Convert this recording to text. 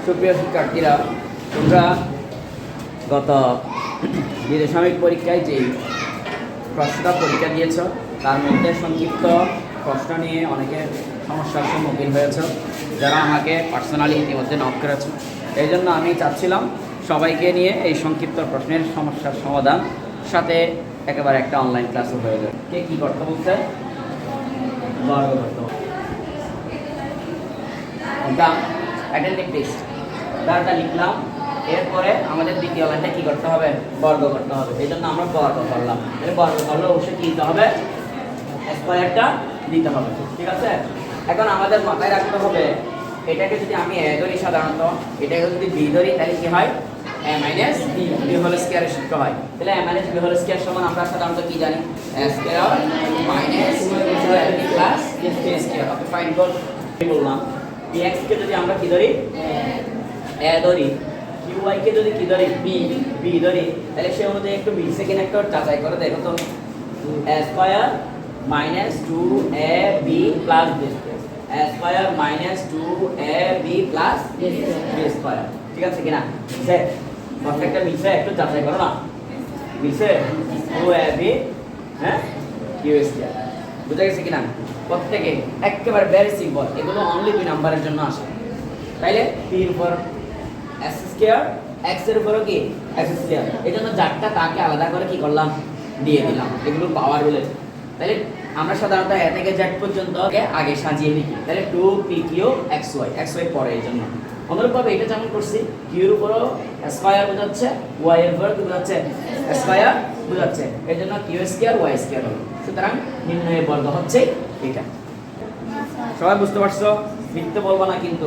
সুপ্রিয় শিক্ষার্থীরা, তোমরা গত সাময়িক পরীক্ষায় যে প্রশ্নটা পরীক্ষা দিয়েছ তার মধ্যে সংক্ষিপ্ত প্রশ্ন নিয়ে অনেকে সমস্যার সম্মুখীন হয়েছ, যারা আমাকে পার্সোনালি ইতিমধ্যে নক করেছ। এই জন্য আমি চাচ্ছিলাম সবাইকে নিয়ে এই সংক্ষিপ্ত প্রশ্নের সমস্যার সমাধান সাথে একেবারে একটা অনলাইন ক্লাসও হয়ে যাবে। কে কী করতে বলছে? বর্গ করতে অ্যাটেন্টিভ টেস্ট দাঁড়াটা লিখলাম। এরপরে আমাদের দ্বিতীয় লাইনটা কী করতে হবে? বর্গ করতে হবে। এই জন্য আমরা বর্গ করলাম। বর্গ করলে অবশ্যই কী দিতে হবে? স্কয়ারটা দিতে হবে। ঠিক আছে, এখন আমাদের মাথায় রাখতে হবে এটাকে যদি আমি এ ধরি, সাধারণত এটাকে যদি বি ধরি, তাহলে কি হয়? এ মাইনাস বি হোল স্কয়ারের সূত্র হয়। তাহলে A minus B whole square সমান আমরা সাধারণত কি জানি? A square minus B plus B square. Okay, fine. বললাম bx কে যদি আমরা কি ধরি? এ ধরি। qy কে যদি কি ধরি? বি ধরি। তাহলে সে অনুযায়ী একটু বি সেকেন্ড একটা যাচাই করে দেখো তো। a square minus 2ab plus b square. a square minus 2ab plus b square. ঠিক আছে কিনা? মিলছে? প্রত্যেকটা মিলছে? একটু যাচাই করো না। মিলছে? 2ab হ্যাঁ q স্কয়ার। বুঝা গেছে কিনা? প্রত্যেকে একেবারে ভেরি সিম্পল। এগুলো অনলি 2 নাম্বারের জন্য আসে। তাইলে p এর উপর s স্কয়ার, x এর উপরও কি s স্কয়ার। এজন্য যারটা তাকে আলাদা করে কি করলাম? দিয়ে দিলাম। এগুলো পাওয়ার বলে। তাহলে আমরা সাধারণত a থেকে z পর্যন্ত আগে সাজিয়ে লিখি। তাহলে 2pq xy পরে। এই জন্য অনুরূপভাবে এটা যেমন করছি, q এর উপরও স্কয়ার বোঝাচ্ছে, y এর উপরও কি বোঝাচ্ছে? স্কয়ার বোঝাচ্ছে। এই জন্য q স্কয়ার y স্কয়ার হলো। সুতরাং নির্ণয়ের বর্গ হচ্ছে এটা। সবাই বুঝতে পারছো? মিথ্যে বলবো না কিন্তু।